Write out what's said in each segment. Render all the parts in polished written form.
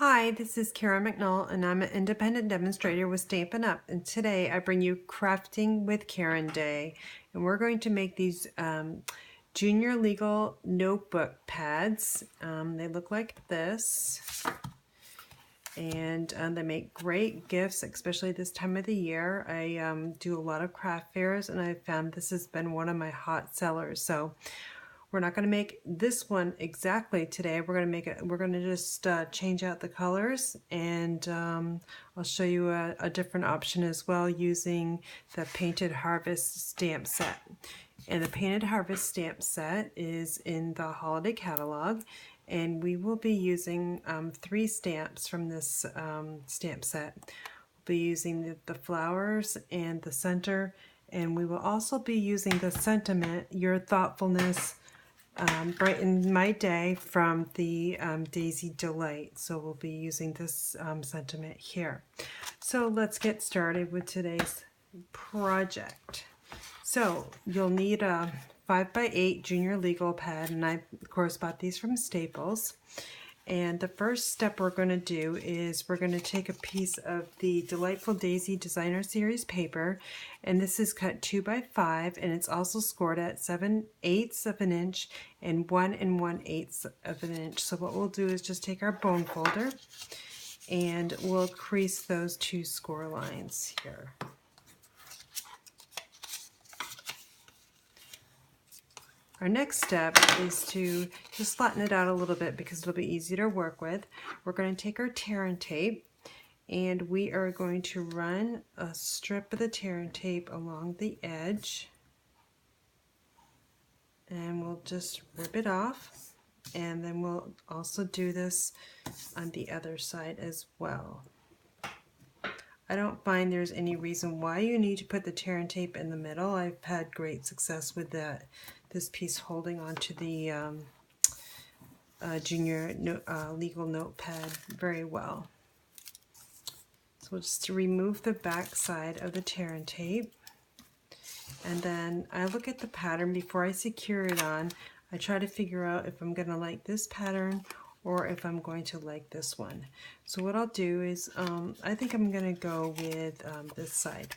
Hi, this is Kara McNull, and I'm an independent demonstrator with Stampin' Up! And today I bring you Crafting with Karen Day, and we're going to make these junior legal notebook pads. They look like this, and they make great gifts, especially this time of the year. I do a lot of craft fairs, and I've found this has been one of my hot sellers. So we're not going to make this one exactly today. We're going to make it. We're going to just change out the colors, and I'll show you a different option as well using the Painted Harvest stamp set. And the Painted Harvest stamp set is in the holiday catalog, and we will be using 3 stamps from this stamp set. We'll be using the flowers and the center, and we will also be using the sentiment, your thoughtfulness, brighten my day, from the Daisy Delight. So we'll be using this sentiment here. So let's get started with today's project. So you'll need a 5x8 junior legal pad, and I of course bought these from Staples. And the first step we're going to do is we're going to take a piece of the Delightful Daisy Designer Series paper, and this is cut 2x5, and it's also scored at 7/8 of an inch and 1 1/8 of an inch. So what we'll do is just take our bone folder and we'll crease those 2 score lines here. Our next step is to just flatten it out a little bit because it'll be easy to work with. We're going to take our tear and tape, and we are going to run a strip of the tear and tape along the edge, and we'll just rip it off, and then we'll also do this on the other side as well. I don't find there's any reason why you need to put the tear and tape in the middle. I've had great success with that. This piece holding onto the junior legal notepad very well. So we'll just remove the back side of the tear and tape, and then I look at the pattern before I secure it on. I try to figure out if I'm going to like this pattern or if I'm going to like this one. So what I'll do is I think I'm going to go with this side.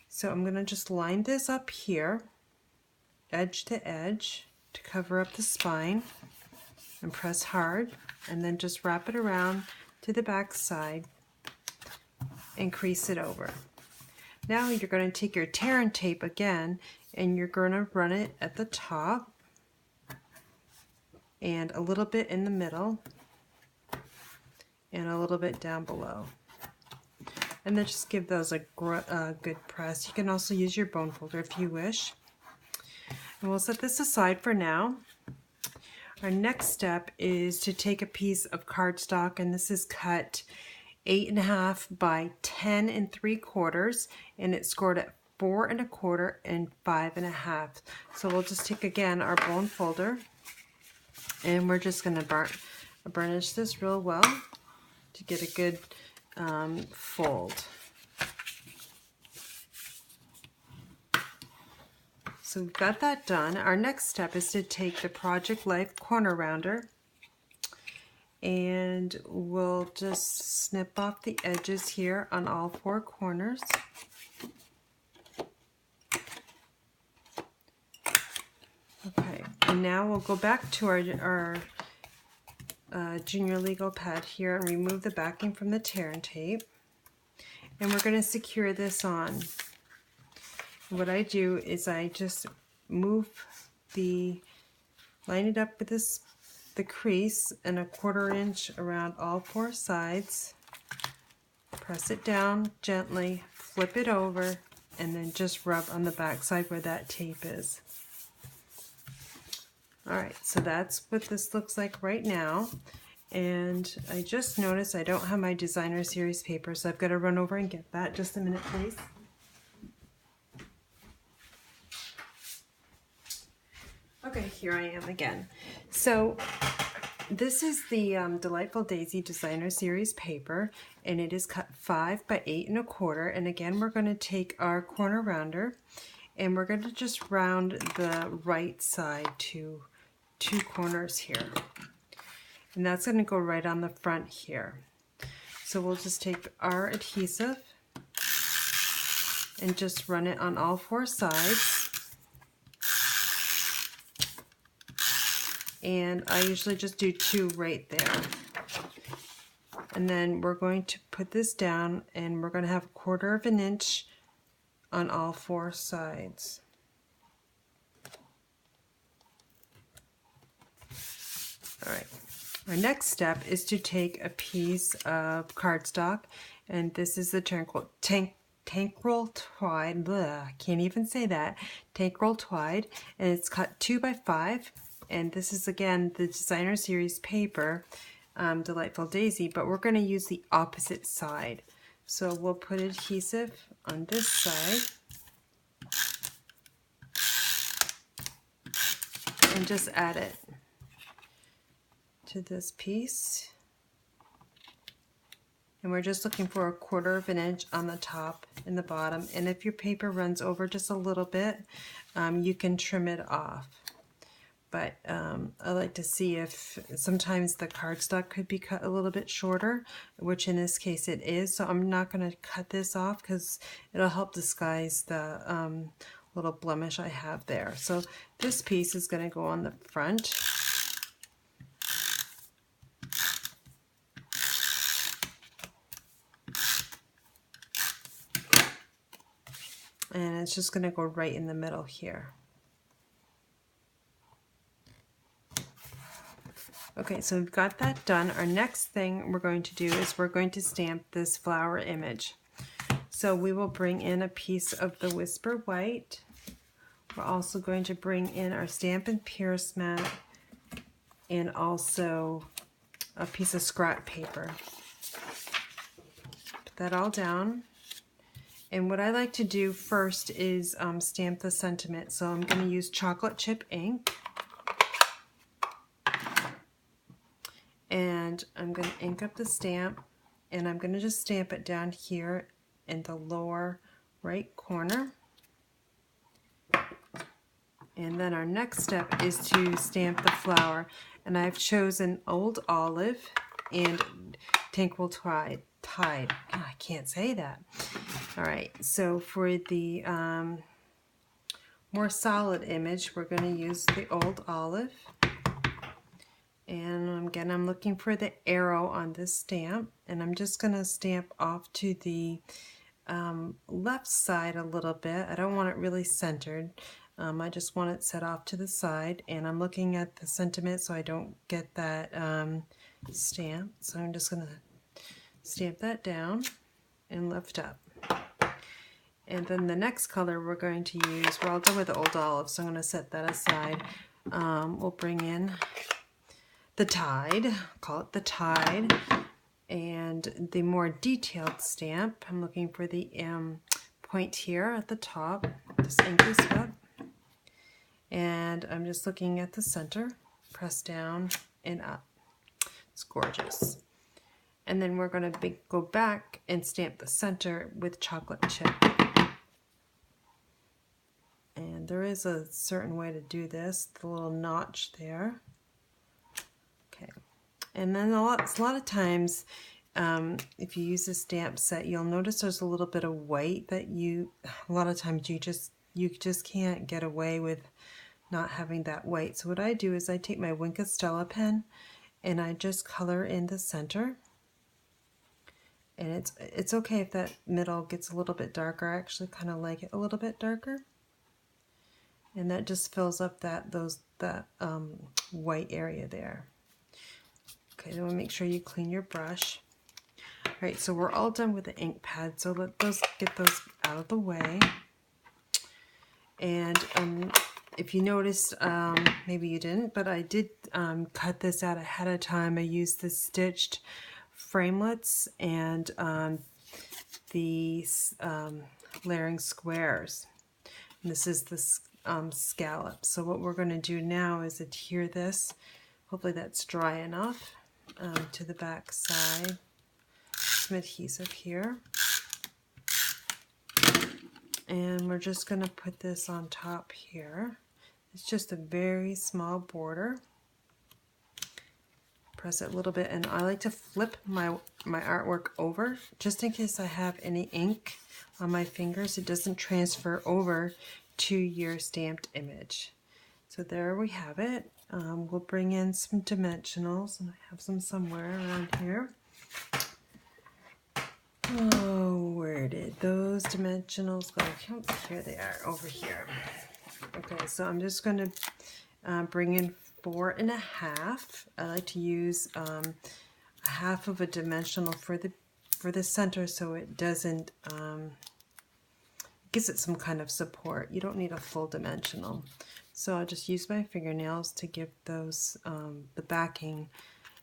So I'm going to just line this up here, edge to edge, to cover up the spine, and press hard, and then just wrap it around to the back side and crease it over. Now you're going to take your tear and tape again, and you're going to run it at the top and a little bit in the middle and a little bit down below, and then just give those a good press. You can also use your bone folder if you wish. And we'll set this aside for now. Our next step is to take a piece of cardstock, and this is cut 8.5 by 10 3/4, and it's scored at 4 1/4 and 5.5. So we'll just take again our bone folder, and we're just going to burnish this real well to get a good fold. So we've got that done. Our next step is to take the Project Life corner rounder, and we'll just snip off the edges here on all 4 corners. Okay, and now we'll go back to our junior legal pad here and remove the backing from the tear and tape, and we're going to secure this on. What I do is I just line it up with the crease and 1/4 inch around all 4 sides, press it down gently, flip it over, and then just rub on the back side where that tape is. Alright, so that's what this looks like right now. And I just noticed I don't have my Designer Series paper, so I've got to run over and get that. Just a minute, please. Okay, here I am again. So this is the Delightful Daisy Designer Series paper, and it is cut 5 by 8 1/4. And again, we're going to take our corner rounder, and we're going to just round the right side to 2 corners here. and that's going to go right on the front here. So we'll just take our adhesive and just run it on all 4 sides. And I usually just do 2 right there. And then we're going to put this down, and we're going to have 1/4 of an inch on all 4 sides. All right. Our next step is to take a piece of cardstock, and this is the tank roll twide. Bleh, I can't even say that. Tank roll twide, and it's cut 2 by 5. And this is again the designer series paper, Delightful Daisy, but we're going to use the opposite side. So we'll put adhesive on this side and just add it to this piece. And we're just looking for 1/4 of an inch on the top and the bottom. And if your paper runs over just a little bit, you can trim it off. But I like to see if sometimes the cardstock could be cut a little bit shorter, which in this case it is. So I'm not going to cut this off because it'll help disguise the little blemish I have there. So this piece is going to go on the front. And it's just going to go right in the middle here. Okay, so we've got that done. Our next thing we're going to do is we're going to stamp this flower image. So we will bring in a piece of the Whisper White. We're also going to bring in our Stampin' Pierce mat and also a piece of scrap paper. Put that all down. And what I like to do first is stamp the sentiment. So I'm going to use chocolate chip ink. And I'm going to ink up the stamp, and I'm going to just stamp it down here in the lower right corner. And then our next step is to stamp the flower. And I've chosen Old Olive and Tank Roll Tide. Oh, I can't say that. All right, so for the more solid image, we're going to use the Old Olive. And again, I'm looking for the arrow on this stamp, and I'm just going to stamp off to the left side a little bit. I don't want it really centered. I just want it set off to the side, and I'm looking at the sentiment so I don't get that stamp. So I'm just going to stamp that down and lift up. And then the next color we're going to use, we're all done with the Old Olive, so I'm going to set that aside. We'll bring in the Tide, call it the Tide, and the more detailed stamp, I'm looking for the point here at the top. Just ink this up, and I'm just looking at the center, press down and up. It's gorgeous. And then we're going to go back and stamp the center with chocolate chip. And there is a certain way to do this, the little notch there. Okay, and then a lot of times, if you use a stamp set, you'll notice there's a little bit of white that a lot of times you just can't get away with not having that white. So what I do is I take my Wink of Stella pen and I just color in the center. And it's okay if that middle gets a little bit darker. I actually kind of like it a little bit darker. And that just fills up that white area there. Okay, then we'll make sure you clean your brush. All right, so we're all done with the ink pad, so get those out of the way. And if you noticed, maybe you didn't, but I did cut this out ahead of time. I used the stitched framelits and these layering squares. And this is the scallop. So what we're going to do now is adhere this. Hopefully that's dry enough. To the back side, some adhesive here, and we're just going to put this on top here. It's just a very small border. Press it a little bit, and I like to flip my artwork over just in case I have any ink on my fingers. It doesn't transfer over to your stamped image. So there we have it. We'll bring in some dimensionals, and I have some somewhere around here. Oh, where did those dimensionals go? Oh, here they are, over here. Okay, so I'm just going to bring in 4.5. I like to use a half of a dimensional for the center, so it doesn't gives it some kind of support. You don't need a full dimensional. So I'll just use my fingernails to give those the backing.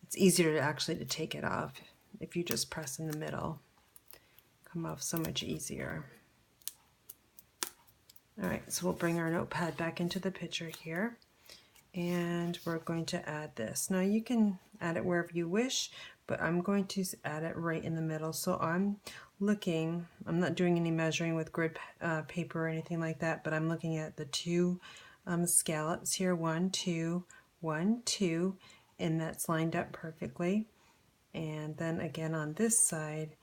It's easier to take it off if you just press in the middle. Come off so much easier. All right, so we'll bring our notepad back into the picture here, and we're going to add this. Now you can add it wherever you wish, but I'm going to add it right in the middle. So I'm not doing any measuring with grid paper or anything like that, but I'm looking at the two scallops here, 1, 2, 1, 2, and that's lined up perfectly. And then again on this side,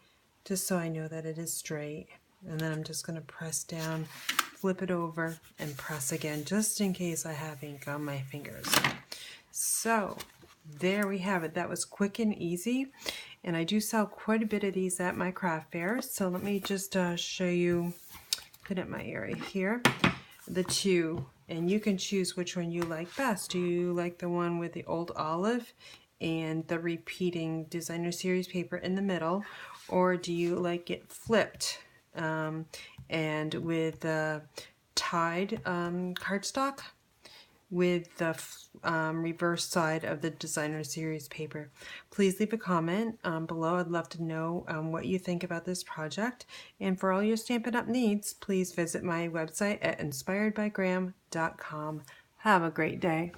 just so I know that it is straight. And then I'm just going to press down, flip it over, and press again, just in case I have ink on my fingers. So there we have it. That was quick and easy. And I do sell quite a bit of these at my craft fairs. So let me just show you, put up my area here, the two. And you can choose which one you like best. Do you like the one with the old olive and the repeating designer series paper in the middle, or do you like it flipped and with the tied cardstock with the reverse side of the designer series paper? Please leave a comment below. I'd love to know what you think about this project. And for all your Stampin' Up! Needs, please visit my website at inspiredbygram.com. Have a great day.